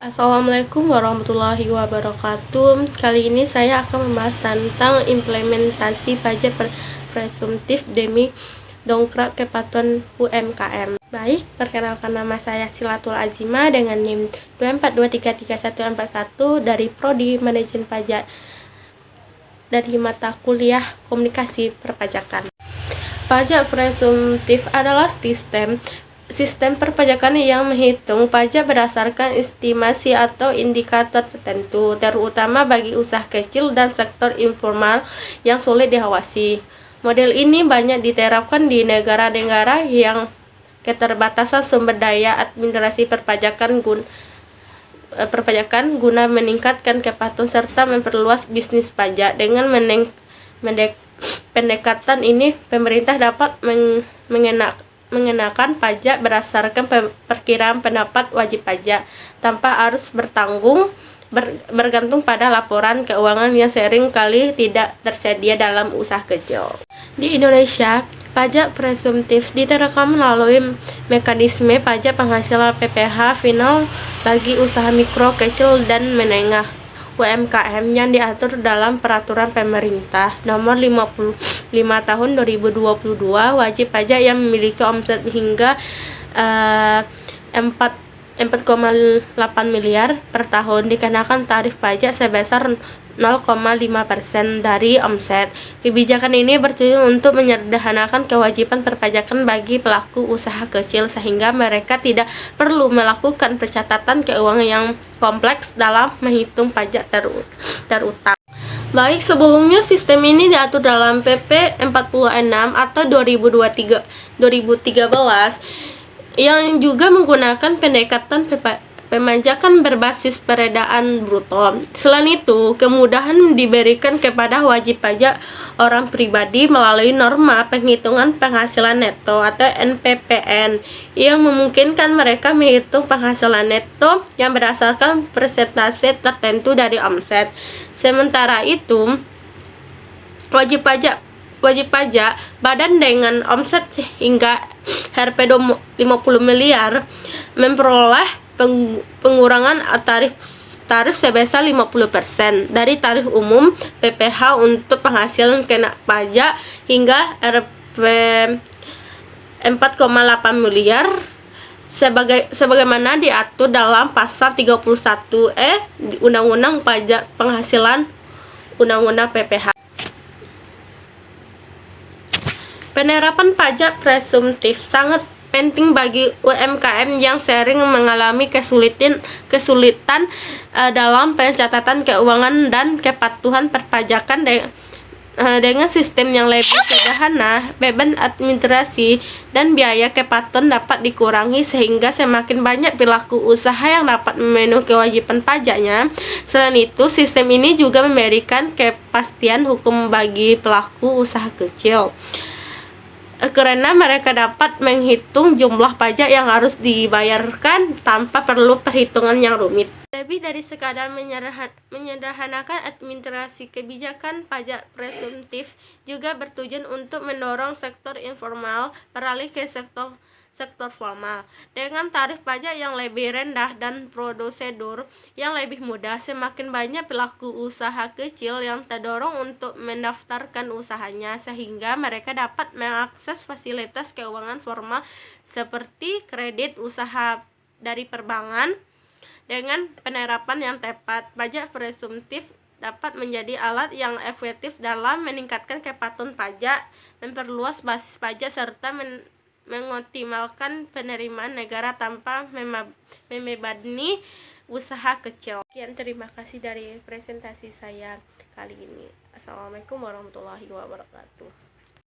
Assalamualaikum warahmatullahi wabarakatuh. Kali ini saya akan membahas tentang implementasi pajak presumptif demi dongkrak kepatuhan UMKM. Baik, perkenalkan, nama saya Silatul Azima dengan NIM 242333141 dari Prodi Manajemen Pajak dari mata kuliah Komunikasi Perpajakan. Pajak presumptif adalah sistem perpajakan yang menghitung pajak berdasarkan estimasi atau indikator tertentu, terutama bagi usaha kecil dan sektor informal yang sulit diawasi. Model ini banyak diterapkan di negara-negara yang keterbatasan sumber daya administrasi perpajakan guna meningkatkan kepatuhan serta memperluas bisnis pajak. Dengan pendekatan ini, pemerintah dapat mengenakan pajak berdasarkan perkiraan pendapat wajib pajak tanpa harus bergantung pada laporan keuangan yang sering kali tidak tersedia dalam usaha kecil. Di Indonesia, pajak presumptif diterapkan melalui mekanisme pajak penghasilan PPh final bagi usaha mikro, kecil, dan menengah UMKM yang diatur dalam Peraturan Pemerintah Nomor 55 Tahun 2022. Wajib pajak yang memiliki omset hingga 4,8 miliar per tahun dikenakan tarif pajak sebesar 0,5% dari omset. Kebijakan ini bertujuan untuk menyederhanakan kewajiban perpajakan bagi pelaku usaha kecil sehingga mereka tidak perlu melakukan pencatatan keuangan yang kompleks dalam menghitung pajak terutang. Baik, sebelumnya sistem ini diatur dalam PP 46 atau 2013 yang juga menggunakan pendekatan pemajakan berbasis peredaan bruto. Selain itu, kemudahan diberikan kepada wajib pajak orang pribadi melalui norma penghitungan penghasilan neto atau NPPN yang memungkinkan mereka menghitung penghasilan neto yang berdasarkan persentase tertentu dari omset. Sementara itu, wajib pajak badan dengan omset hingga Rp 50 miliar memperoleh pengurangan tarif sebesar 50% dari tarif umum PPh untuk penghasilan kena pajak hingga Rp 4,8 miliar sebagaimana diatur dalam pasal 31E Undang-Undang Pajak Penghasilan Undang-Undang PPh. Penerapan pajak presumptif sangat penting bagi UMKM yang sering mengalami kesulitan dalam pencatatan keuangan dan kepatuhan perpajakan. Dengan sistem yang lebih sederhana, beban administrasi dan biaya kepatuhan dapat dikurangi sehingga semakin banyak pelaku usaha yang dapat memenuhi kewajiban pajaknya. Selain itu, sistem ini juga memberikan kepastian hukum bagi pelaku usaha kecil, karena mereka dapat menghitung jumlah pajak yang harus dibayarkan tanpa perlu perhitungan yang rumit. Lebih dari sekadar menyederhanakan administrasi, kebijakan pajak presumptif juga bertujuan untuk mendorong sektor informal beralih ke sektor formal. Dengan tarif pajak yang lebih rendah dan prosedur yang lebih mudah, semakin banyak pelaku usaha kecil yang terdorong untuk mendaftarkan usahanya sehingga mereka dapat mengakses fasilitas keuangan formal seperti kredit usaha dari perbankan. Dengan penerapan yang tepat, pajak presumptif dapat menjadi alat yang efektif dalam meningkatkan kepatuhan pajak, memperluas basis pajak, serta mengoptimalkan penerimaan negara tanpa membebani usaha kecil. Sekian, terima kasih dari presentasi saya kali ini. Assalamualaikum warahmatullahi wabarakatuh.